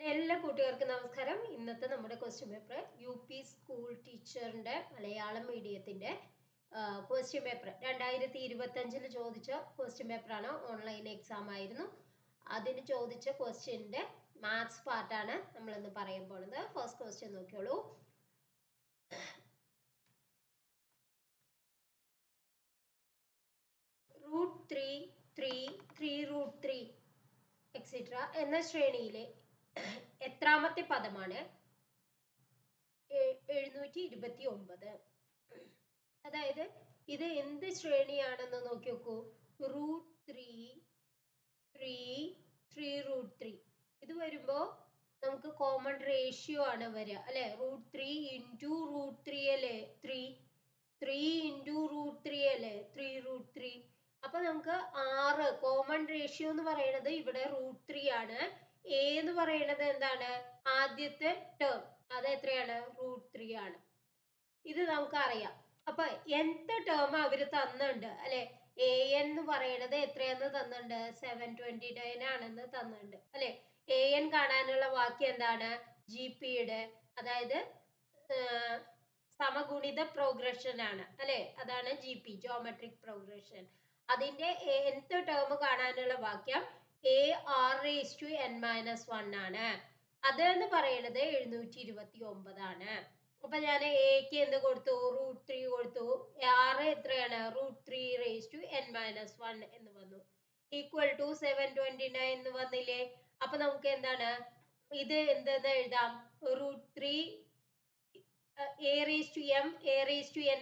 എല്ലാ കൂട്ടുകാർക്കും നമസ്കാരം. ഇന്നത്തെ നമ്മുടെ ക്വസ്റ്റ്യൻ പേപ്പർ UP സ്കൂൾ ടീച്ചറിന്റെ മലയാളം മീഡിയത്തിന്റെ ക്വസ്റ്റ്യൻ പേപ്പർ 2025 ചോദിച്ച ക്വസ്റ്റ്യൻ പേപ്പറാണ്. ഓൺലൈൻ എക്സാം ആയിരുന്നു. അതിന് ചോദിച്ച ക്വസ്റ്റ്യന്റെ മാത്സ് പാർട്ടാണ് നമ്മൾ ഇന്ന് പറയാൻ പോകുന്നത്. First question നോക്കിയോളൂ. √3, 3, 3√3 എക്സെട്ര എന്ന ശ്രേണിയിലെ എത്രാമത്തെ പദമാണ് 729? അതായത് ഇത് എന്ത് ശ്രേണിയാണെന്ന് നോക്കി നോക്കൂ. √3, 3, 3√3 ഇത് വരുമ്പോ നമുക്ക് കോമൺ റേഷ്യോ ആണ് വരിക അല്ലെ. √3 ഇൻറ്റു √3 അല്ലേ 3, 3 ഇൻറ്റു √3 അല്ലേ 3√3. അപ്പൊ നമുക്ക് 6 കോമൺ റേഷ്യോ എന്ന് പറയുന്നത് ഇവിടെ √3 ആണ്. എ എന്ന് പറയുന്നത് എന്താണ്? ആദ്യത്തെ ടേം, അത് എത്രയാണ്? √3 ആണ്. ഇത് നമുക്ക് അറിയാം. അപ്പൊ nth ടേം അവര് തന്നിട്ടുണ്ട് അല്ലെ. an എന്ന് പറയുന്നത് എത്രയാന്ന് തന്നിട്ടുണ്ട്? 729 ആണെന്ന് തന്നിട്ടുണ്ട് അല്ലെ. an കാണാനുള്ള വാക്യം എന്താണ്? GPയുടെ, അതായത് സമഗുണിത പ്രോഗ്രഷൻ ആണ് അല്ലെ. അതാണ് GP, ജോമെട്രിക് പ്രോഗ്രഷൻ. അതിന്റെ nth ടേം കാണാനുള്ള വാക്യം AR⁻n-1 ആണ്. അത് എന്ന് പറയുന്നത് 729 ആണ്. അപ്പൊ ഞാൻ എക്ക് എന്ത് കൊടുത്തു? √3 കൊടുത്തു. r എത്രയാണ്? √3⁻n-1 എന്ന് വന്നു. ഈക്വൽ ടു 729 എന്ന് വന്നില്ലേ. അപ്പൊ നമുക്ക് എന്താണ് ഇത് എന്തെന്ന് എഴുതാം? √3 a⁻m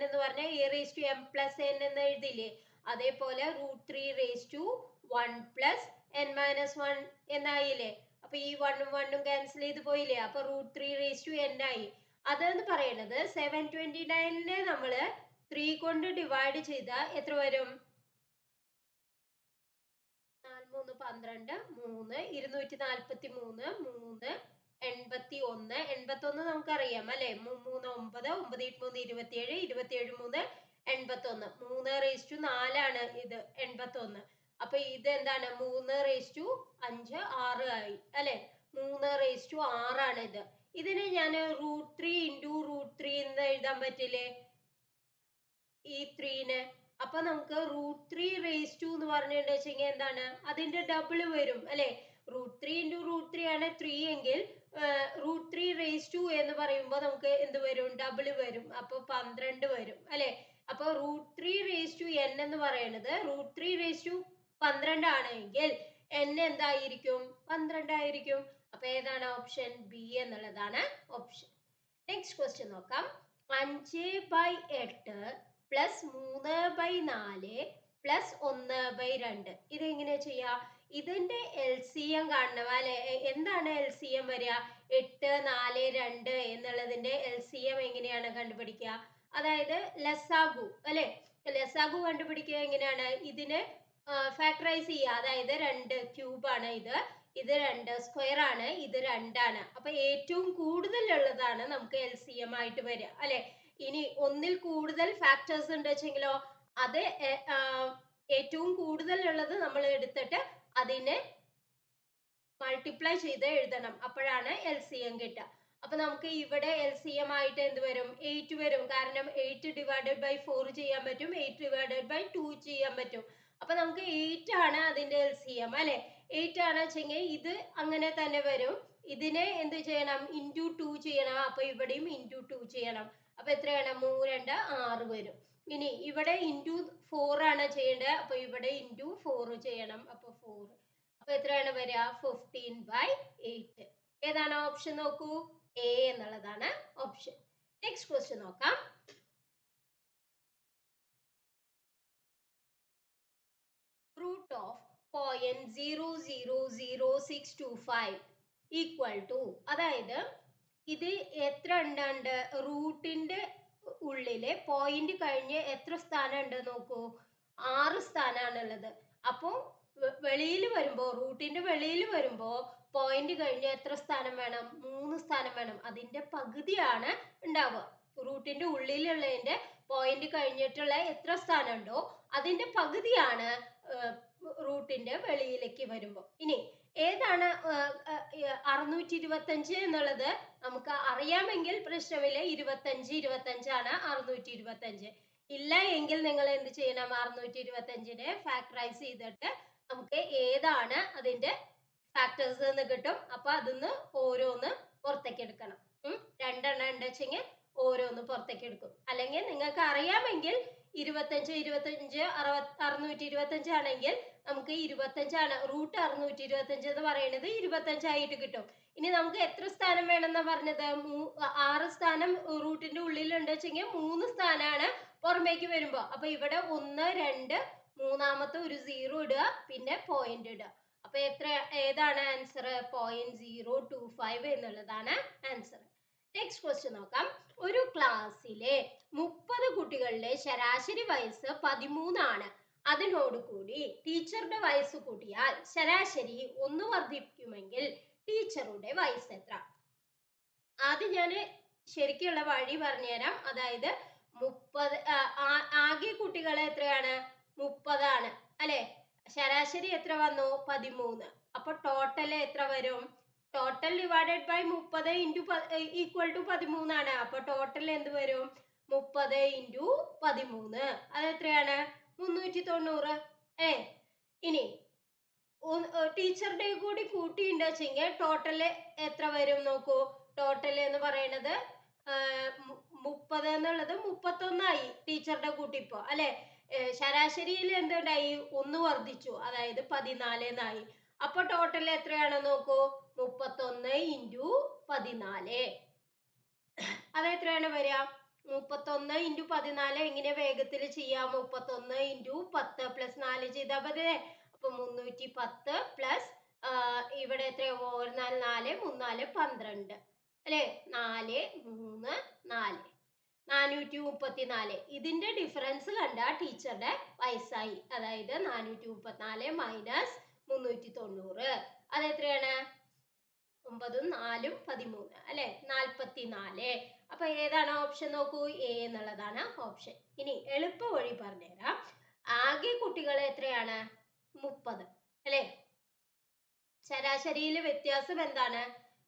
എന്ന് പറഞ്ഞാൽ a⁻m+n എന്ന് എഴുതില്ലേ. അതേപോലെ √3⁻1+n-1 എന്നായില്ലേ. അപ്പൊ ഈ 1ഉം 1ഉം ക്യാൻസൽ ചെയ്ത് പോയില്ലേ. അപ്പൊ √3⁻n ആയി. അതെന്ന് പറയുന്നത് 729നെ നമ്മള് 3 കൊണ്ട് ഡിവൈഡ് ചെയ്താൽ എത്ര വരും? 4 3 12 3 243 3 81 നമുക്കറിയാം അല്ലെ. 3 9 9 3 27 27 3 81 3⁴ ആണ് ഇത് 81. അപ്പൊ ഇത് എന്താണ്? 3⁵5 6 ആയി അല്ലെ. 3⁶6 ആണ് ഇത്. ഇതിനെ ഞാൻ √3 ഇൻറ്റു √3 എന്ന് എഴുതാൻ പറ്റില്ലേ ഈ 3നെ. അപ്പൊ നമുക്ക് √3⁵2 എന്ന് പറഞ്ഞിട്ടുണ്ടെങ്കിൽ എന്താണ്? അതിന്റെ ഡബിൾ വരും അല്ലെ. √3 ഇൻറ്റു √3 ആണ് 3 എങ്കിൽ √3⁵2 എന്ന് പറയുമ്പോൾ നമുക്ക് എന്ത് വരും? ഡബിൾ വരും. അപ്പൊ 12 വരും അല്ലെ. അപ്പൊ √3⁵n എന്ന് പറയുന്നത് √3⁵12 ആണെങ്കിൽ n എന്തായിരിക്കും? 12 ആയിരിക്കും. അപ്പൊ ഏതാണ് ഓപ്ഷൻ? ബി എന്നുള്ളതാണ് ഓപ്ഷൻ. നെക്സ്റ്റ് ക്വസ്റ്റ്യൻ നോക്കാം. 5/8 പ്ലസ് 3/4 പ്ലസ് 1/2 ഇത് എങ്ങനെ ചെയ്യാ? ഇതിന്റെ LCM കാണണം അല്ലെ. എന്താണ് LCM വരിക? 8 4 2 എന്നുള്ളതിന്റെ LCM എങ്ങനെയാണ് കണ്ടുപിടിക്കുക? അതായത് ലസാഗു അല്ലെ. ലസാഗു കണ്ടുപിടിക്കുക എങ്ങനെയാണ്? ഇതിനെ ഫാക്ടറൈസ് ചെയ്യുക. അതായത് 2 ക്യൂബ് ആണ് ഇത് 2 സ്ക്വയർ ആണ്, ഇത് 2 ആണ്. അപ്പൊ ഏറ്റവും കൂടുതൽ ഉള്ളതാണ് നമുക്ക് LCM ആയിട്ട് വരിക അല്ലെ. ഇനി ഒന്നിൽ കൂടുതൽ ഫാക്ടേഴ്സ് ഉണ്ട് വെച്ചെങ്കിലോ അത് ഏറ്റവും കൂടുതൽ ഉള്ളത് നമ്മൾ എടുത്തിട്ട് അതിനെ മൾട്ടിപ്ലൈ ചെയ്ത് എഴുതണം. അപ്പോഴാണ് LCM കിട്ടുക. അപ്പൊ നമുക്ക് ഇവിടെ LCM ആയിട്ട് എന്ത് വരും? 8 വരും. കാരണം 8/4 ചെയ്യാൻ പറ്റും, 8/2 ചെയ്യാൻ പറ്റും. അപ്പൊ നമുക്ക് 8 ആണ് അതിന്റെ LCM അല്ലെ. 8 ആണ് വെച്ചെങ്കിൽ ഇത് അങ്ങനെ തന്നെ വരും. ഇതിനെ എന്ത് ചെയ്യണം? ഇൻറ്റു 2 ചെയ്യണം. അപ്പൊ ഇവിടെയും ഇൻറ്റു 2 ചെയ്യണം. അപ്പൊ എത്രയാണ്? 3 2 6 വരും. ഇനി ഇവിടെ ഇൻറ്റു 4 ആണ് ചെയ്യേണ്ടത്. അപ്പൊ ഇവിടെ ഇൻറ്റു 4 ചെയ്യണം. അപ്പൊ 4. അപ്പൊ എത്രയാണ് വരിക? 15/8. ഏതാണ് ഓപ്ഷൻ നോക്കൂ? എ എന്നുള്ളതാണ് ഓപ്ഷൻ. നെക്സ്റ്റ് ക്വസ്റ്റ്യൻ നോക്കാം. റൂട്ട് ഓഫ് 0.000625 ഈക്വൽ ടു, അതായത് ഇത് എത്ര ഉണ്ട്? റൂട്ടിന്റെ ഉള്ളില് പോയിന്റ് കഴിഞ്ഞ് എത്ര സ്ഥാനം ഉണ്ട് നോക്കൂ? 6 സ്ഥാനാണുള്ളത്. അപ്പോ വെളിയിൽ വരുമ്പോ, റൂട്ടിന്റെ വെളിയിൽ വരുമ്പോ പോയിന്റ് കഴിഞ്ഞ് എത്ര സ്ഥാനം വേണം? 3 സ്ഥാനം വേണം. അതിന്റെ പകുതിയാണ് ഉണ്ടാവുക. റൂട്ടിന്റെ ഉള്ളിലുള്ളതിന്റെ പോയിന്റ് കഴിഞ്ഞിട്ടുള്ള എത്ര സ്ഥാനം ഉണ്ടോ അതിന്റെ പകുതിയാണ് റൂട്ടിന്റെ വെളിയിലേക്ക് വരുമ്പോ. ഇനി ഏതാണ് 625 എന്നുള്ളത് നമുക്ക് അറിയാമെങ്കിൽ പ്രശ്നമില്ല. 25 625. ഇല്ല എങ്കിൽ നിങ്ങൾ എന്ത് ചെയ്യണം? 625നെ ഫാക്ടറൈസ് ചെയ്തിട്ട് നമുക്ക് ഏതാണ് അതിന്റെ ഫാക്ടേഴ്സ് എന്ന് കിട്ടും. അപ്പൊ അതിന്ന് ഓരോന്ന് പുറത്തേക്ക് എടുക്കണം. രണ്ടെണ്ണം ഉണ്ടെച്ചെങ്കിൽ ഓരോന്ന് പുറത്തേക്ക് എടുക്കും. അല്ലെങ്കിൽ നിങ്ങൾക്ക് അറിയാമെങ്കിൽ 25 625 ആണെങ്കിൽ നമുക്ക് 25 റൂട്ട് 625 എന്ന് പറയുന്നത് 25 ആയിട്ട് കിട്ടും. ഇനി നമുക്ക് എത്ര സ്ഥാനം വേണമെന്നാ പറഞ്ഞത്? 6 സ്ഥാനം റൂട്ടിന്റെ ഉള്ളിൽ ഉണ്ടെച്ചെങ്കിൽ 3 സ്ഥാനമാണ് പുറമേക്ക് വരുമ്പോ. അപ്പൊ ഇവിടെ 1 2 മൂന്നാമത്തെ ഒരു 0 ഇടുക, പിന്നെ പോയിന്റ് ഇടുക. അപ്പൊ ഏതാണ് ആൻസർ? 0.025 എന്നുള്ളതാണ് ആൻസർ. നെക്സ്റ്റ് ക്വസ്റ്റ്യൻ നോക്കാം. ഒരു ക്ലാസ്സിലെ 30 കുട്ടികളുടെ ശരാശരി വയസ്സ് 13 ആണ്. അതിനോട് കൂടി ടീച്ചറുടെ വയസ്സ് കൂട്ടിയാൽ ശരാശരി 1 വർദ്ധിക്കുമെങ്കിൽ ടീച്ചറുടെ വയസ്സ് എത്ര? ആദ്യം ഞാൻ ശരിക്കുള്ള വഴി പറഞ്ഞുതരാം. അതായത് 30 ആകെ കുട്ടികൾ എത്രയാണ്? 30 ആണ് അല്ലെ? ശരാശരി എത്ര വന്നു? 13. അപ്പൊ ടോട്ടൽ എത്ര വരും? Total divided by 30 into equal to 13 ആണ്. അപ്പൊ ടോട്ടൽ എന്ത് വരും? 30 ഇൻറ്റു 13. അത് എത്രയാണ്? 390. ഇനി ടീച്ചറുടെ കൂടി കൂട്ടിയുണ്ട് വെച്ചെങ്കിൽ ടോട്ടൽ എത്ര വരും നോക്കൂ. ടോട്ടൽ എന്ന് പറയുന്നത് 30 എന്നുള്ളത് 31 ടീച്ചറുടെ കൂട്ടിപ്പോ അല്ലെ? ശരാശരിയിൽ എന്തുണ്ടായി? 1 വർദ്ധിച്ചു, അതായത് 14 എന്നായി. അപ്പൊ ടോട്ടൽ എത്രയാണ് നോക്കൂ. 31 ഇൻറ്റു 14. അതെത്രയാണ് വരിക? 31 ഇൻറ്റു 14 എങ്ങനെ വേഗത്തിൽ ചെയ്യാം? 31 ഇൻറ്റു 10 പ്ലസ് 4 ചെയ്താൽ മതി. അപ്പൊ 310 പ്ലസ് ഇവിടെ എത്രയോ 4 4 3 4 12 അല്ലെ? 4 3 4 434. ഇതിന്റെ ഡിഫറൻസ് കണ്ട ടീച്ചറുടെ വയസ്സായി. അതായത് 434 മൈനസ് 390. അതെത്രയാണ്? 9 4 13 അല്ലെ? 44. അപ്പൊ ഏതാണ് ഓപ്ഷൻ നോക്കൂ? എ എന്നുള്ളതാണ് ഓപ്ഷൻ. ഇനി എളുപ്പ വഴി പറഞ്ഞുതരാം. ആകെ കുട്ടികൾ എത്രയാണ്? 30 അല്ലെ? ശരാശരിയിലെ വ്യത്യാസം എന്താണ്?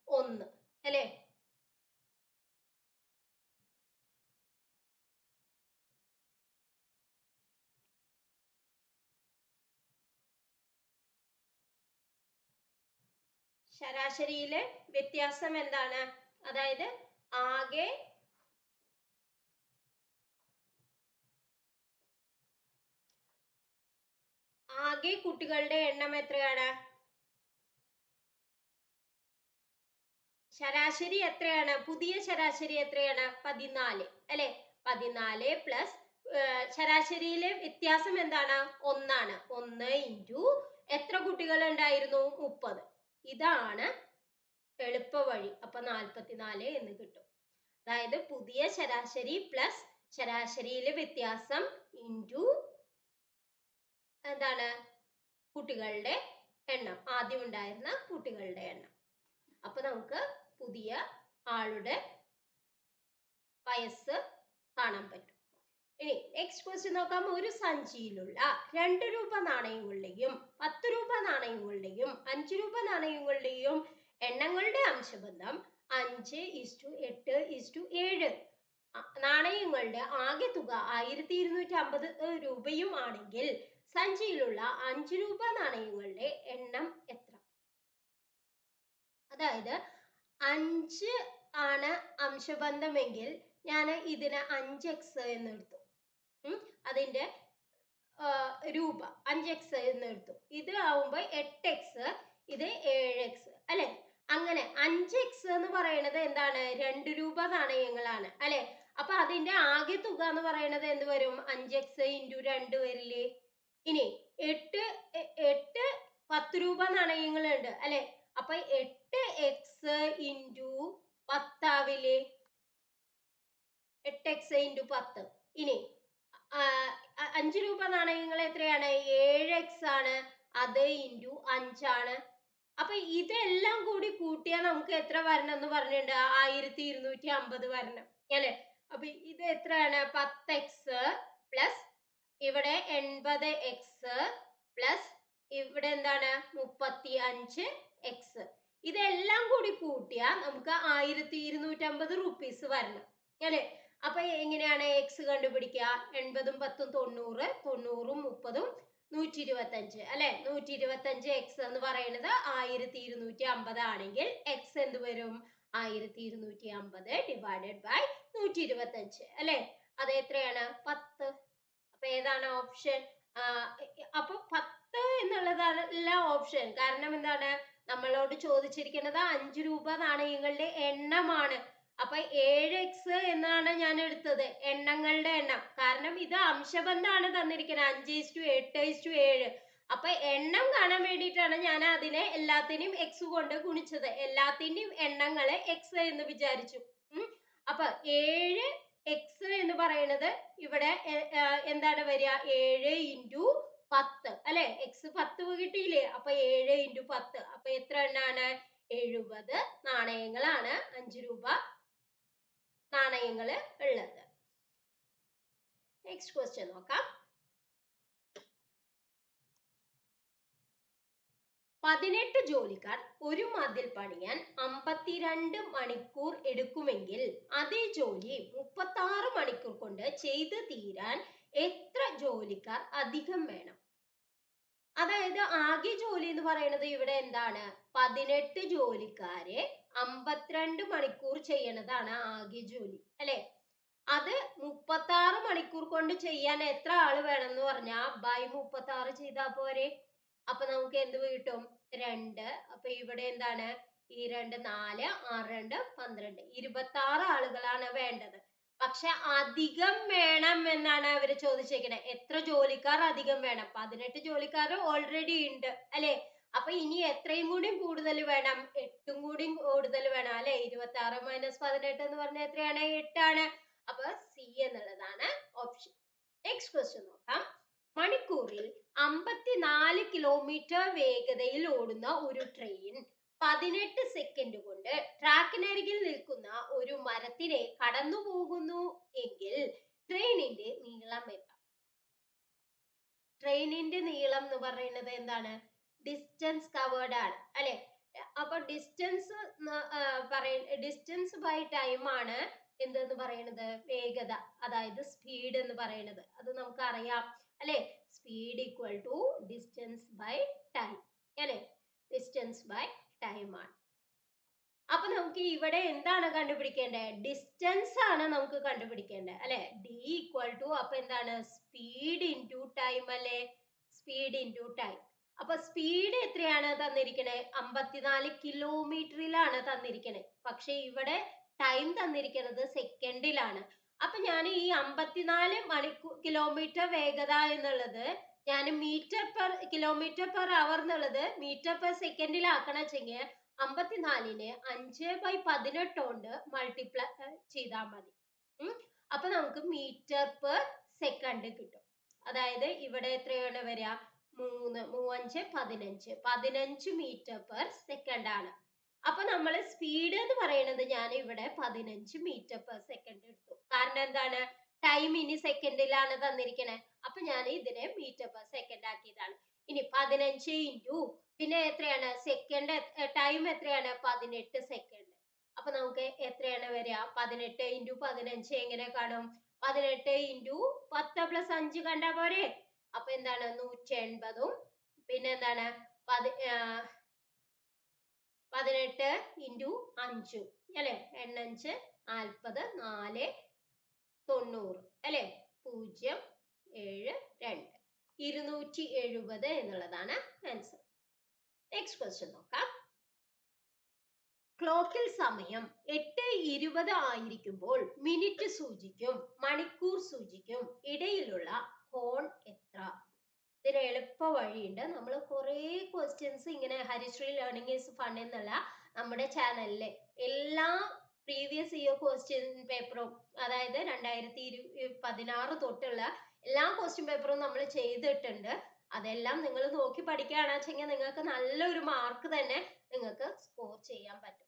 1 അല്ലെ? ശരാശരിയിലെ വ്യത്യാസം എന്താണ്? അതായത് ആകെ കുട്ടികളുടെ എണ്ണം എത്രയാണ്? ശരാശരി എത്രയാണ്? പുതിയ ശരാശരി എത്രയാണ്? 14 അല്ലെ? 14 പ്ലസ് ശരാശരിയിലെ വ്യത്യാസം എന്താണ്? 1 ആണ്. 1 ഇൻറ്റു എത്ര കുട്ടികൾ ഉണ്ടായിരുന്നു? 30. ഇതാണ് എളുപ്പ വഴി. അപ്പൊ 44 എന്ന് കിട്ടും. അതായത് പുതിയ ശരാശരി പ്ലസ് ശരാശരിയിലെ വ്യത്യാസം ഇൻറ്റു എന്താണ്? കുട്ടികളുടെ എണ്ണം, ആദ്യം ഉണ്ടായിരുന്ന കുട്ടികളുടെ എണ്ണം. അപ്പൊ നമുക്ക് പുതിയ ആളുടെ വയസ്സ് കാണാൻ പറ്റും. ഇനി നെക്സ്റ്റ് ക്വസ്റ്റ്യൻ നോക്കാം. ഒരു സഞ്ചിയിലുള്ള 2 രൂപ നാണയങ്ങളുടെയും 10 രൂപ നാണയങ്ങളുടെയും 5 രൂപ നാണയങ്ങളുടെയും എണ്ണങ്ങളുടെ അംശബന്ധം 5:8:7. നാണയങ്ങളുടെ ആകെ തുക 1250 രൂപയും ആണെങ്കിൽ സഞ്ചിയിലുള്ള 5 രൂപ നാണയങ്ങളുടെ എണ്ണം എത്ര? അതായത് 5 ആണ് അംശബന്ധമെങ്കിൽ ഞാൻ ഇതിനെ 5x എന്ന് എടുത്തു. അതിന്റെ രൂപ 5x എന്ന് എടുത്തു. ഇത് ആവുമ്പോ 8x, ഇത് 7x അല്ലെ? അങ്ങനെ 5x എന്ന് പറയുന്നത് എന്താണ്? 2 രൂപ നാണയങ്ങളാണ് അല്ലെ? അപ്പൊ അതിന്റെ ആകെ തുക എന്ന് പറയുന്നത് എന്ത് വരും? 5x ഇൻറ്റു 2 വരില്ലേ? ഇനി 8 10 രൂപ നാണയങ്ങളുണ്ട് അല്ലെ? അപ്പൊ 8x ഇൻറ്റു 10 ആവില്ലേ? 8x into 10. ഇനി 5 രൂപ നാണയങ്ങൾ എത്രയാണ്? 7x ആണ്. അത് ഇൻറ്റു 5 ആണ്. അപ്പൊ ഇതെല്ലാം കൂടി കൂട്ടിയാൽ നമുക്ക് എത്ര വരണം എന്ന് പറഞ്ഞിട്ടുണ്ട്? 1250 വരണം അല്ലെ? അപ്പൊ ഇത് എത്രയാണ്? 10x പ്ലസ് ഇവിടെ 80x പ്ലസ് ഇവിടെ എന്താണ് 35x. ഇതെല്ലാം കൂടി കൂട്ടിയാൽ നമുക്ക് 1250 റുപ്പീസ് വരണം അല്ലെ. അപ്പൊ എങ്ങനെയാണ് എക്സ് കണ്ടുപിടിക്കുക? 80ഉം 10ഉം 90, 90ഉം 30ഉം 125 അല്ലെ. 125 എക്സ് എന്ന് പറയുന്നത് 1250 ആണെങ്കിൽ എക്സ് എന്ത് വരും? 1250 ഡിവൈഡഡ് ബൈ 125 അല്ലെ. അത് എത്രയാണ്? 10. അപ്പൊ ഏതാണ് ഓപ്ഷൻ? അപ്പൊ 10 എന്നുള്ളതല്ല ഓപ്ഷൻ. കാരണം എന്താണ്? നമ്മളോട് ചോദിച്ചിരിക്കുന്നത് 5 രൂപ നാണയങ്ങളുടെ എണ്ണമാണ്. അപ്പൊ 7x എന്നാണ് ഞാൻ എടുത്തത്, എണ്ണങ്ങളുടെ എണ്ണം. കാരണം ഇത് അംശബന്ധാണ് തന്നിരിക്കുന്നത് 5:8:7. അപ്പൊ എണ്ണം കാണാൻ വേണ്ടിയിട്ടാണ് ഞാൻ അതിനെ എല്ലാത്തിനെയും എക്സ് കൊണ്ട് ഗുണിച്ചത്. എല്ലാത്തിന്റെയും എണ്ണങ്ങളെ എക്സ് എന്ന് വിചാരിച്ചു. അപ്പൊ 7x എന്ന് പറയുന്നത് ഇവിടെ എന്താണ് വരിക? 7 ഇൻറ്റു 10 അല്ലെ. എക്സ് 10 കിട്ടിയില്ലേ? അപ്പൊ 7 ഇൻറ്റു 10 അപ്പൊ എത്ര എണ്ണാണ്? 70 നാണയങ്ങളാണ് 5 രൂപ നാണയങ്ങള് ഉള്ളത്. നെക്സ്റ്റ് ക്വസ്റ്റ്യൻ നോക്കാം. 18 ജോലിക്കാർ ഒരു മതിൽ പണിയാൻ 52 മണിക്കൂർ എടുക്കുമെങ്കിൽ അതേ ജോലി 36 മണിക്കൂർ കൊണ്ട് ചെയ്ത് തീരാൻ എത്ര ജോലിക്കാർ അധികം വേണം? അതായത് ആകെ ജോലി എന്ന് പറയുന്നത് ഇവിടെ എന്താണ്? 18 ജോലിക്കാരെ 52 മണിക്കൂർ ചെയ്യണതാണ് ആകെ ജോലി അല്ലെ. അത് 36 മണിക്കൂർ കൊണ്ട് ചെയ്യാൻ എത്ര ആള് വേണം എന്ന് പറഞ്ഞാൽ ബൈ 36 ചെയ്താ പോരെ. അപ്പൊ നമുക്ക് എന്ത് കിട്ടും? 2. അപ്പൊ ഇവിടെ എന്താണ്? ഈ 2 4 6 2 12 26 ആളുകളാണ് വേണ്ടത്. പക്ഷെ അധികം വേണം എന്നാണ് അവര് ചോദിച്ചേക്കുന്നത്. എത്ര ജോലിക്കാർ അധികം വേണം? 18 ജോലിക്കാർ ഓൾറെഡി ഉണ്ട് അല്ലെ. അപ്പൊ ഇനി എത്രയും കൂടി കൂടുതൽ വേണം? 8ഉം കൂടി കൂടുതൽ വേണം അല്ലെ. 26 - 18 എന്ന് പറഞ്ഞാൽ എത്രയാണ്? 8 ആണ്. അപ്പൊ സി എന്നുള്ളതാണ് ഓപ്ഷൻ. നെക്സ്റ്റ് ക്വസ്റ്റ്യൻ നോക്കാം. മണിക്കൂറിൽ 54 കിലോമീറ്റർ വേഗതയിൽ ഓടുന്ന ഒരു ട്രെയിൻ 18 സെക്കൻഡ് കൊണ്ട് ട്രാക്കിനരികിൽ നിൽക്കുന്ന ഒരു മരത്തിനെ കടന്നു പോകുന്നു എങ്കിൽ ട്രെയിനിന്റെ നീളം എത്ര? ട്രെയിനിന്റെ നീളം എന്ന് പറയുന്നത് എന്താണ്? ഡിസ്റ്റൻസ് കവേർഡ് ആണ് അല്ലെ. അപ്പൊ ഡിസ്റ്റൻസ് ഡിസ്റ്റൻസ് ബൈ ടൈം ആണ് എന്തെന്ന് പറയുന്നത്? വേഗത, അതായത് സ്പീഡ് എന്ന് പറയുന്നത്. അത് നമുക്ക് അറിയാം അല്ലെ. Speed equal to distance by time അല്ലെ. ഡിസ്റ്റൻസ് ബൈ ടൈം ആണ്. അപ്പൊ നമുക്ക് ഇവിടെ എന്താണ് കണ്ടുപിടിക്കേണ്ടത്? ഡിസ്റ്റൻസ് ആണ് നമുക്ക് കണ്ടുപിടിക്കേണ്ടത് അല്ലെ. ഡി ഈക്വൽ ടു അപ്പൊ എന്താണ്? സ്പീഡ് ഇൻറ്റു ടൈം അല്ലെ. Speed into time. അപ്പൊ സ്പീഡ് എത്രയാണ് തന്നിരിക്കണേ? 54 കിലോമീറ്ററിലാണ് തന്നിരിക്കണേ. പക്ഷെ ഇവിടെ ടൈം തന്നിരിക്കുന്നത് സെക്കൻഡിലാണ്. അപ്പൊ ഞാൻ ഈ 54 കിലോമീറ്റർ വേഗത എന്നുള്ളത് ഞാൻ കിലോമീറ്റർ പെർ അവർ എന്നുള്ളത് മീറ്റർ പെർ സെക്കൻഡിലാക്കണമെങ്കിൽ 54നെ 5/18 കൊണ്ട് മൾട്ടിപ്ലൈ ചെയ്താൽ മതി. അപ്പൊ നമുക്ക് മീറ്റർ പെർ സെക്കൻഡ് കിട്ടും. അതായത് ഇവിടെ എത്രയാണ് വരിക? 3 3 5 15 മീറ്റർ പെർ സെക്കൻഡ് ആണ്. അപ്പൊ നമ്മൾ സ്പീഡ് എന്ന് പറയുന്നത് ഞാൻ ഇവിടെ 15 മീറ്റർ പെർ സെക്കൻഡ് എടുത്തു. കാരണം എന്താണ്? ടൈം ഇനി സെക്കൻഡിലാണ് തന്നിരിക്കണേ. അപ്പൊ ഞാൻ ഇതിനെ മീറ്റർ പെർ സെക്കൻഡ് ആക്കിയതാണ്. ഇനി 15 ഇൻറ്റു പിന്നെ എത്രയാണ്? സെക്കൻഡ് ടൈം എത്രയാണ്? 18 സെക്കൻഡ്. അപ്പൊ നമുക്ക് എത്രയാണ് വരിക? 18 ഇൻറ്റു 15 എങ്ങനെ കാണും? 18 ഇൻറ്റു 10 + 5 കണ്ടാ പോരെ. അപ്പൊ എന്താണ്? 180ഉം പിന്നെ എന്താണ്? 18 ഇൻറ്റു 5 അല്ലെ. 8 5 40 4 90 അല്ലെ. 072 270 എന്നുള്ളതാണ് ആൻസർ. നെക്സ്റ്റ് ക്വസ്റ്റ്യൻ നോക്കാം. ക്ലോക്കിൽ സമയം 8:20 ആയിരിക്കുമ്പോൾ മിനിറ്റ് സൂചിക്കും മണിക്കൂർ സൂചിക്കും ഇടയിലുള്ള കോൺ എത്ര? ഇതിന് എളുപ്പ വഴിയുണ്ട്. നമ്മൾ കുറേ ക്വസ്റ്റ്യൻസ് ഇങ്ങനെ ഹരിശ്രീ ലേണിംഗ് ഈസ് ഫൺ എന്നുള്ള നമ്മുടെ ചാനലിലെ എല്ലാ പ്രീവിയസ് ഇയർ ക്വസ്റ്റ്യൻ പേപ്പറും, അതായത് 2016 തൊട്ടുള്ള എല്ലാ ക്വസ്റ്റ്യൻ പേപ്പറും നമ്മൾ ചെയ്തിട്ടുണ്ട്. അതെല്ലാം നിങ്ങൾ നോക്കി പഠിക്കുകയാണെന്ന് വെച്ചെങ്കിൽ നിങ്ങൾക്ക് നല്ലൊരു മാർക്ക് തന്നെ നിങ്ങൾക്ക് സ്കോർ ചെയ്യാൻ പറ്റും.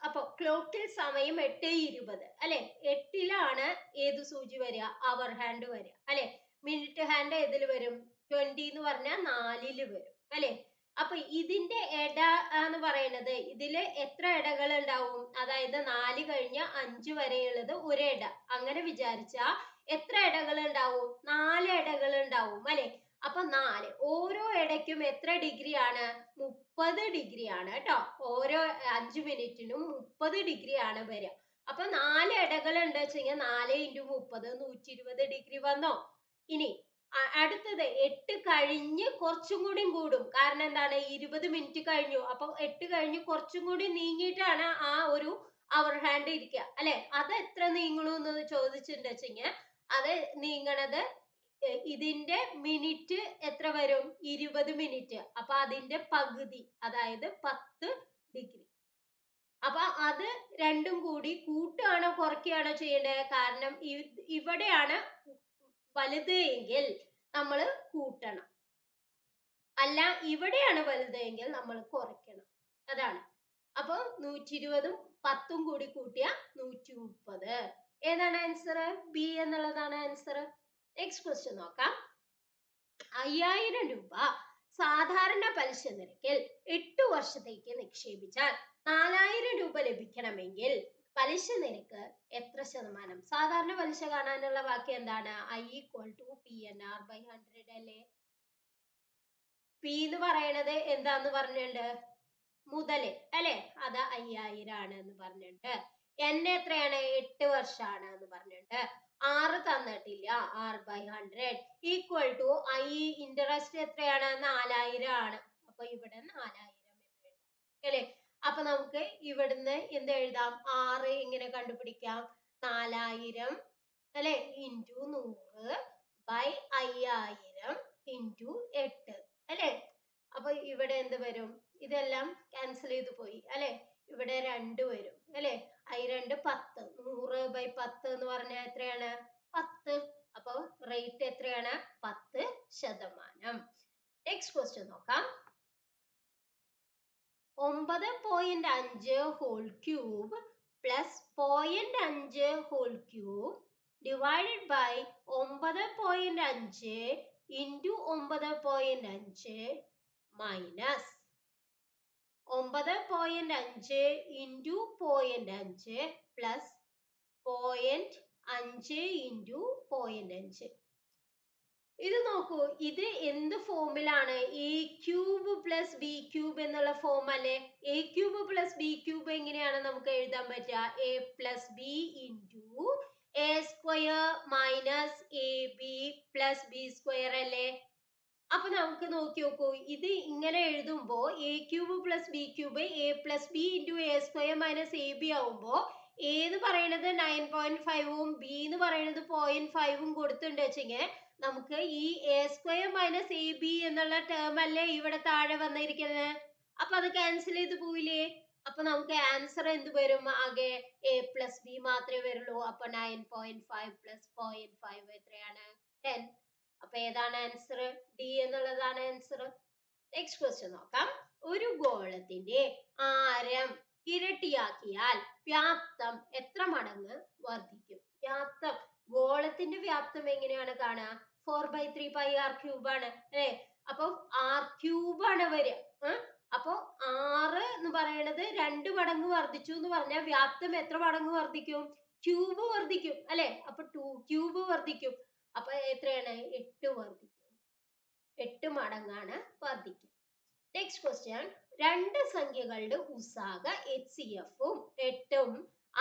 അപ്പൊ ക്ലോക്കിൽ സമയം 8:20 അല്ലെ. 8ലാണ് ഏത് സൂചി വരിക? അവർ ഹാൻഡ് വരിക അല്ലെ. മിനിറ്റ് ഹാൻഡ് ഏതിൽ വരും? 20 എന്ന് പറഞ്ഞാൽ 4 വരും അല്ലെ. അപ്പൊ ഇതിന്റെ ഇട എന്ന് പറയുന്നത് ഇതില് എത്ര ഇടകൾ ഉണ്ടാവും? അതായത് 4 കഴിഞ്ഞ് 5 വരെയുള്ളത് ഒരു ഇട. അങ്ങനെ വിചാരിച്ചാ എത്ര ഇടകൾ ഉണ്ടാവും? 4 ഇടകൾ ഉണ്ടാവും അല്ലെ. അപ്പൊ 4 ഓരോ ഇടയ്ക്കും എത്ര ഡിഗ്രി ആണ്? 30 ഡിഗ്രി ആണ് കേട്ടോ. ഓരോ 5 മിനിറ്റിനും 30 ഡിഗ്രി ആണ് വരിക. അപ്പൊ 4 ഇടകൾ ഉണ്ട് വെച്ചാൽ 4 × 30 120 ഡിഗ്രി വന്നോ? ഇനി അടുത്തത് 8 കഴിഞ്ഞ് കുറച്ചും കൂടി കൂടും. കാരണം എന്താണ്? 20 മിനിറ്റ് കഴിഞ്ഞു. അപ്പൊ 8 കഴിഞ്ഞ് കുറച്ചും കൂടി നീങ്ങിയിട്ടാണ് ആ ഒരു അവർ ഹാൻഡ് ഇരിക്കുക അല്ലെ. അത് എത്ര നീങ്ങണു എന്ന് ചോദിച്ചിട്ടുണ്ട് വെച്ചെങ്കിൽ അത് നീങ്ങണത് ഇതിന്റെ മിനിറ്റ് എത്ര വരും? 20 മിനിറ്റ്. അപ്പൊ അതിന്റെ പകുതി, അതായത് 10 ഡിഗ്രി. അപ്പൊ അത് രണ്ടും കൂടി കൂട്ടുകയാണോ കുറയ്ക്കുകയാണോ ചെയ്യേണ്ടത്? കാരണം ഇവിടെയാണ് വലുത് എങ്കിൽ നമ്മൾ കൂട്ടണം, അല്ല ഇവിടെയാണ് വലുത് എങ്കിൽ നമ്മൾ കുറയ്ക്കണം. അതാണ്. അപ്പൊ 120ഉം 10ഉം കൂടി കൂട്ടിയ 130. ഏതാണ് ആൻസർ? ബി എന്നുള്ളതാണ് ആൻസർ. നെക്സ്റ്റ് ക്വസ്റ്റ്യൻ നോക്കാം. 5000 രൂപ സാധാരണ പലിശ നിരക്കിൽ 8 വർഷത്തേക്ക് നിക്ഷേപിച്ചാൽ 4000 രൂപ ലഭിക്കണമെങ്കിൽ പലിശ നിരക്ക് എത്ര ശതമാനം? സാധാരണ പലിശ കാണാനുള്ള വാക്യം എന്താണ്? I = PNR/100 അല്ലേ. പി എന്ന് പറയണത് എന്താന്ന് പറഞ്ഞിട്ടുണ്ട്? മുതല് അല്ലെ. അത് 5000 ആണ് എന്ന് പറഞ്ഞിട്ടുണ്ട്. n എത്രയാണ്? 8 വർഷമാണ് എന്ന് പറഞ്ഞിട്ടുണ്ട്. 6 തന്നിട്ടില്ല. R/100 = I ഇൻട്രസ്റ്റ് എത്രയാണ്? 4000 ആണ്. അപ്പൊ ഇവിടെ 4000 എന്ന് എഴുതാം അല്ലെ. അപ്പൊ നമുക്ക് ഇവിടുന്ന് എന്ത് എഴുതാം? 6 ഇങ്ങനെ കണ്ടുപിടിക്കാം. 4000 അല്ലെ ഇൻറ്റു 100/5000 ഇൻറ്റു 8 അല്ലെ. അപ്പൊ ഇവിടെ എന്ത് വരും? ഇതെല്ലാം ക്യാൻസൽ ചെയ്ത് പോയി അല്ലെ. ഇവിടെ 2 വരും അല്ലെ. I2 10. 100/10 എന്ന് പറഞ്ഞാൽ എത്രയാണ്? 10. അപ്പൊ റേറ്റ് എത്രയാണ്? 10%. നെക്സ്റ്റ് ക്വസ്റ്റ്യൻ നോക്കാം. 9.5 whole cube plus 0.5 whole cube divided by 9.5 into 9.5 minus 9.5 into 0.5 plus 0.5 into 0.5. ഇത് നോക്കൂ, ഇത് എന്ത് ഫോമിലാണ്? A cube plus B cube എന്നുള്ള ഫോം അല്ലേ. A cube plus B cube എങ്ങനെയാണ് നമുക്ക് എഴുതാൻ പറ്റുക? A plus B into A square minus A B plus B square അല്ലേ. അപ്പൊ നമുക്ക് നോക്കി നോക്കൂ, ഇത് ഇങ്ങനെ എഴുതുമ്പോ A cube plus B cube A plus B into A square minus A B ആവുമ്പോ എ എന്ന് പറയുന്നത് 9.5ഉം ബി എന്ന് പറയുന്നത് 0.5ഉം കൊടുത്തിട്ടുണ്ട് വെച്ചെങ്കിൽ നമുക്ക് ഈ A square minus A B എന്നുള്ള ടേം അല്ലേ ഇവിടെ താഴെ വന്നിരിക്കുന്നത്. അപ്പൊ അത് ക്യാൻസൽ ചെയ്ത് പോയില്ലേ. അപ്പൊ നമുക്ക് ആൻസർ എന്ത് വരും? ആകെ എ പ്ലസ് ബി മാത്രമേ വരുള്ളൂ. അപ്പൊ 9.5 പ്ലസ് 0.5 എത്രയാണ്? 10. അപ്പൊ ഏതാണ് ആൻസർ? ഡി എന്നുള്ളതാണ് ആൻസർ. നെക്സ്റ്റ് ക്വസ്റ്റ്യൻ നോക്കാം. ഒരു ഗോളത്തിന്റെ ആരം ഇരട്ടിയാക്കിയാൽ വ്യാപ്തം എത്ര മടങ്ങ് വർദ്ധിക്കും? വ്യാപ്തം, ഗോളത്തിന്റെ വ്യാപ്തം എങ്ങനെയാണ് കാണുക? 4/3 പൈ ആർ ക്യൂബ് ആണ് അല്ലെ. അപ്പൊ ആർ ക്യൂബ് ആണ് വരിക. അപ്പൊ 6 എന്ന് പറയണത് 2 മടങ്ങ് വർദ്ധിച്ചു എന്ന് പറഞ്ഞാൽ വ്യാപ്തം എത്ര മടങ്ങ് വർദ്ധിക്കും? ക്യൂബ് വർദ്ധിക്കും അല്ലെ. അപ്പൊ 2 ക്യൂബ് വർദ്ധിക്കും. അപ്പൊ എത്രയാണ്? 8 വർദ്ധിക്കും. 8 മടങ്ങാണ് വർദ്ധിക്കുക. Next question. രണ്ട് സംഖ്യകളുടെ ഉസാഗ HCF-ഉം 8ഉം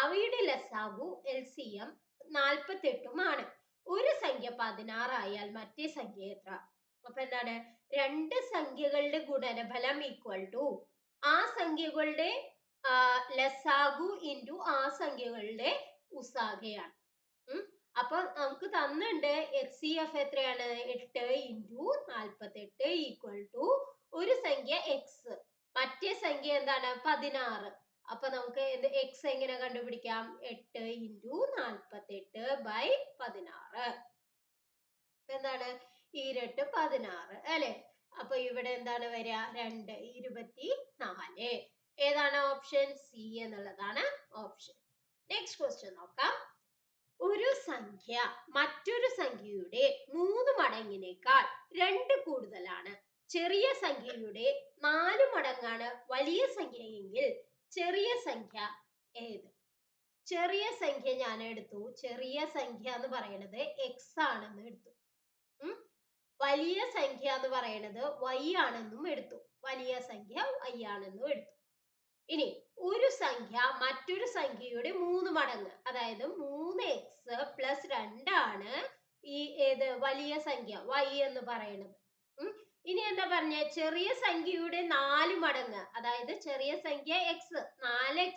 അവയുടെ ലസാഗു LCM 48ഉം ആണ്. ഒരു സംഖ്യ 16 ആയാൽ മറ്റേ സംഖ്യ എത്ര? അപ്പൊ എന്താണ്? രണ്ട് സംഖ്യകളുടെ ഗുണനഫലം ഈക്വൽ ടു ആ സംഖ്യകളുടെ ലസാഗു ഇൻറ്റു ആ സംഖ്യകളുടെ ഉസാഗയാണ്. അപ്പൊ നമുക്ക് തന്നിട്ടുണ്ട് HCF എത്രയാണ്? 8 ഇൻറ്റു 48 ഈക്വൽ ടു ഒരു സംഖ്യ എക്സ്, മറ്റേ സംഖ്യ എന്താണ്? 16. അപ്പൊ നമുക്ക് എക്സ് എങ്ങനെ കണ്ടുപിടിക്കാം? 8 ഇൻറ്റു 48/16. എന്താണ്? 16 അല്ലെ. അപ്പൊ ഇവിടെ എന്താണ് വരിക? 2 24. ഏതാണ് ഓപ്ഷൻ? സി എന്നുള്ളതാണ് ഓപ്ഷൻ. നെക്സ്റ്റ് ക്വസ്റ്റ്യൻ നോക്കാം. ഒരു സംഖ്യ മറ്റൊരു സംഖ്യയുടെ 3 മടങ്ങിനേക്കാൾ 2 കൂടുതലാണ്. ചെറിയ സംഖ്യയുടെ 4 മടങ്ങാണ് വലിയ സംഖ്യയെങ്കിൽ ചെറിയ സംഖ്യ ഏത്? ചെറിയ സംഖ്യ ഞാൻ എടുത്തു. ചെറിയ സംഖ്യ എന്ന് പറയുന്നത് x ആണെന്ന് എടുത്തു. വലിയ സംഖ്യ എന്ന് പറയുന്നത് y ആണെന്നും എടുത്തു. വലിയ സംഖ്യ y ആണെന്നും എടുത്തു. ഇനി ഒരു സംഖ്യ മറ്റൊരു സംഖ്യയുടെ 3 മടങ്ങ്, അതായത് 3x + 2 ആണ് ഈ ഏത് വലിയ സംഖ്യ y എന്ന് പറയുന്നത്. ഇനി എന്താ പറഞ്ഞ ചെറിയ സംഖ്യയുടെ 4 മടങ്ങ്, അതായത് ചെറിയ സംഖ്യ x 4x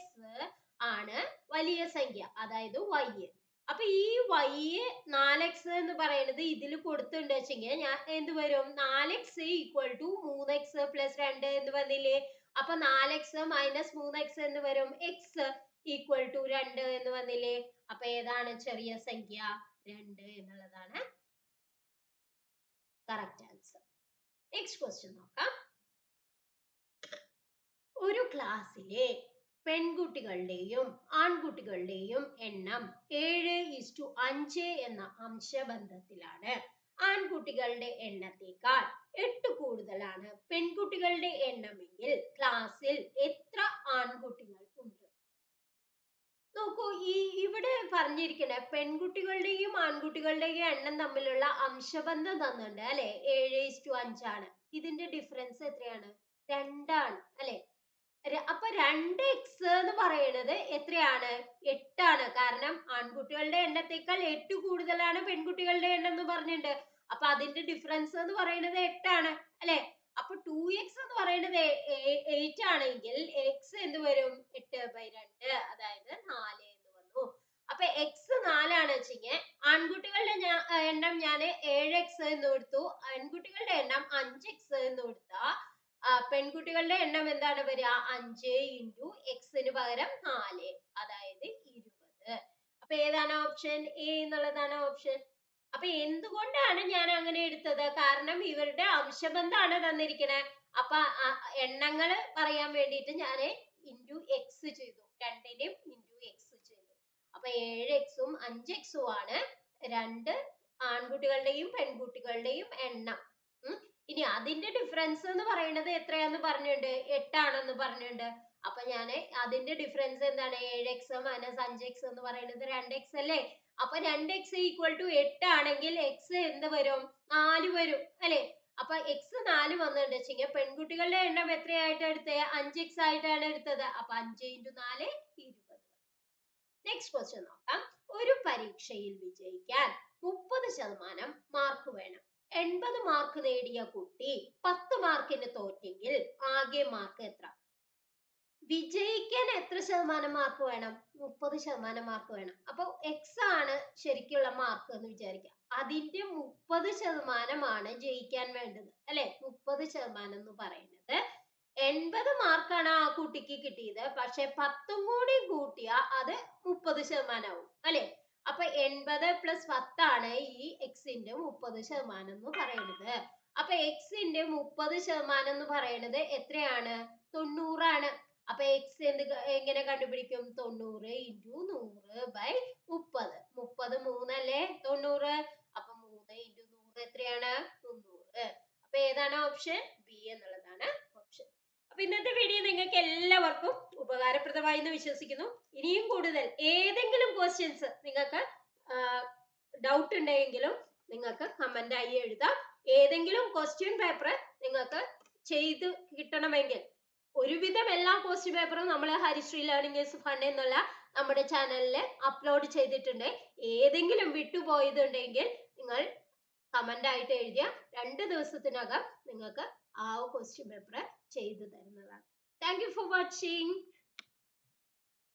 ആണ് വലിയ സംഖ്യ, അതായത് y. അപ്പൊ ഈ y 4x എന്ന് പറയുന്നത് ഇതിൽ കൊടുത്തിട്ടുണ്ട് വെച്ചെങ്കിൽ ഞാൻ എന്ത് വരും? 4x = 3x + 2 എന്ന് വന്നില്ലേ? അപ്പൊ 4x - 3x എന്ന് വരും. x = 2 എന്ന് വന്നില്ലേ? അപ്പൊ ഏതാണ് ചെറിയ സംഖ്യ? 2 എന്നുള്ളതാണ് കറക്റ്റ് ആൻസർ. നെക്സ്റ്റ് ക്വസ്റ്റ്യൻ നോക്കാം. ഒരു ക്ലാസ്സിലെ പെൺകുട്ടികളുടെയും ആൺകുട്ടികളുടെയും എണ്ണം 7:5 എന്ന അംശബന്ധത്തിലാണ്. ആൺകുട്ടികളുടെ എണ്ണത്തേക്കാൾ 8 കൂടുതലാണ് പെൺകുട്ടികളുടെ എണ്ണമെങ്കിൽ ക്ലാസ്സിൽ എത്ര ആൺകുട്ടികൾ ഉണ്ട്? നോക്കൂ, ഇവിടെ പറഞ്ഞിരിക്കുന്ന പെൺകുട്ടികളുടെയും ആൺകുട്ടികളുടെയും എണ്ണം തമ്മിലുള്ള അംശബന്ധം തന്നിട്ടുണ്ട് അല്ലെ? 7:5 ആണ്. ഇതിന്റെ ഡിഫറൻസ് എത്രയാണ്? 2 ആണ് അല്ലെ? അപ്പൊ 2x എന്ന് പറയുന്നത് എത്രയാണ്? 8 ആണ്. കാരണം ആൺകുട്ടികളുടെ എണ്ണത്തേക്കാൾ 8 കൂടുതലാണ് പെൺകുട്ടികളുടെ എണ്ണം എന്ന് പറഞ്ഞിട്ടുണ്ട്. അപ്പൊ അതിന്റെ ഡിഫറൻസ് എന്ന് പറയുന്നത് 8 ആണ് അല്ലെ? അപ്പൊ 2x എന്ന് പറയുന്നത് 8 ആണെങ്കിൽ x എന്ത് വരും? 8/2, അതായത് 4 എന്ന് വന്നു. അപ്പൊ x 4 ആണ് വെച്ചെങ്കിൽ ആൺകുട്ടികളുടെ എണ്ണം ഞാൻ 7x എന്ന് കൊടുത്തു, ആൺകുട്ടികളുടെ എണ്ണം 5x എന്ന് കൊടുത്താ പെൺകുട്ടികളുടെ എണ്ണം എന്താണ് വരിക? 5 × x പകരം 4, അതായത് 20. അപ്പൊ ഏതാണ് ഓപ്ഷൻ? എ എന്നുള്ളതാണ് ഓപ്ഷൻ. അപ്പൊ എന്തുകൊണ്ടാണ് ഞാൻ അങ്ങനെ എടുത്തത്? കാരണം ഇവരുടെ അംശബന്ധമാണ് തന്നിരിക്കണേ. അപ്പൊ എണ്ണങ്ങൾ പറയാൻ വേണ്ടിയിട്ട് ഞാൻ × x ചെയ്തു, രണ്ടിനെയും × x ചെയ്തു. അപ്പൊ 7x ഉം 5x ഉം ആണ് രണ്ട് ആൺകുട്ടികളുടെയും പെൺകുട്ടികളുടെയും എണ്ണം. ഇനി അതിന്റെ ഡിഫറൻസ് എന്ന് പറയുന്നത് എത്രയാന്ന് പറഞ്ഞിട്ടുണ്ട്? 8 ആണെന്ന് പറഞ്ഞിട്ടുണ്ട്. അപ്പൊ ഞാൻ അതിന്റെ ഡിഫറൻസ് എന്താണ്? 7x - 5x എന്ന് പറയുന്നത് 2x അല്ലേ? അപ്പൊ 2x = 8 ആണെങ്കിൽ x എന്ത് വരും? 4 വരും അല്ലെ? അപ്പൊ x 4 വന്നിട്ടുണ്ട് വെച്ചെങ്കിൽ പെൺകുട്ടികളുടെ എണ്ണം എത്രയായിട്ട് എടുത്തത്? 5x ആയിട്ടാണ് എടുത്തത്. അപ്പൊ 5 × 4 20. നെക്സ്റ്റ് ക്വസ്റ്റ്യൻ നോക്കാം. ഒരു പരീക്ഷയിൽ വിജയിക്കാൻ 30% മാർക്ക് വേണം. 80 മാർക്ക് നേടിയ കുട്ടി 10 മാർക്കിന് തോറ്റെങ്കിൽ ആകെ മാർക്ക് എത്ര? വിജയിക്കാൻ എത്ര ശതമാനം മാർക്ക് വേണം? 30% മാർക്ക് വേണം. അപ്പൊ x ആണ് ശരിക്കുള്ള മാർക്ക് എന്ന് വിചാരിക്കുക. അതിന്റെ 30% ജയിക്കാൻ വേണ്ടത് അല്ലെ? 30% എന്ന് പറയുന്നത് 80 മാർക്കാണ് ആ കുട്ടിക്ക് കിട്ടിയത്. പക്ഷെ 10 കൂടി കൂട്ടിയാ അത് 30% ആവും അല്ലെ? അപ്പൊ 80 + 10 ആണ് ഈ x-ന്റെ 30% എന്ന് പറയുന്നത്. അപ്പൊ x-ന്റെ 30% എന്ന് പറയുന്നത് എത്രയാണ്? 90 ആണ്. അപ്പൊ x എങ്ങനെ കണ്ടുപിടിക്കും? 90 × 100/30. 30 3 അല്ലേ? 90. അപ്പൊ 3 × 100 എത്രയാണ്? 300. അപ്പൊ ഏതാണ് ഓപ്ഷൻ? ബി എന്നുള്ളതാണ് ഓപ്ഷൻ. അപ്പൊ ഇന്നത്തെ വീഡിയോ നിങ്ങൾക്ക് എല്ലാവർക്കും ഉപകാരപ്രദമായി എന്ന് വിശ്വസിക്കുന്നു. ഇനിയും കൂടുതൽ ഏതെങ്കിലും ക്വസ്റ്റ്യൻസ് നിങ്ങൾക്ക് ഡൗട്ട് ഉണ്ടെങ്കിലും നിങ്ങൾക്ക് കമന്റ് ആയി എഴുതാം. ഏതെങ്കിലും ക്വസ്റ്റ്യൻ പേപ്പർ നിങ്ങൾക്ക് ചെയ്ത് കിട്ടണമെങ്കിൽ ഒരുവിധം എല്ലാ ക്വസ്റ്റ്യൻ പേപ്പറും നമ്മൾ ഹരിശ്രീ ലേണിംഗ് ഈസ് ഫൺ എന്നുള്ള നമ്മുടെ ചാനലിൽ അപ്ലോഡ് ചെയ്തിട്ടുണ്ട്. ഏതെങ്കിലും വിട്ടുപോയതുണ്ടെങ്കിൽ നിങ്ങൾ കമന്റ് ആയിട്ട് എഴുതിയ 2 ദിവസത്തിനകം നിങ്ങൾക്ക് ആ ക്വസ്റ്റ്യൻ പേപ്പർ ചെയ്തു തരുന്നതാണ്. Thank you for watching.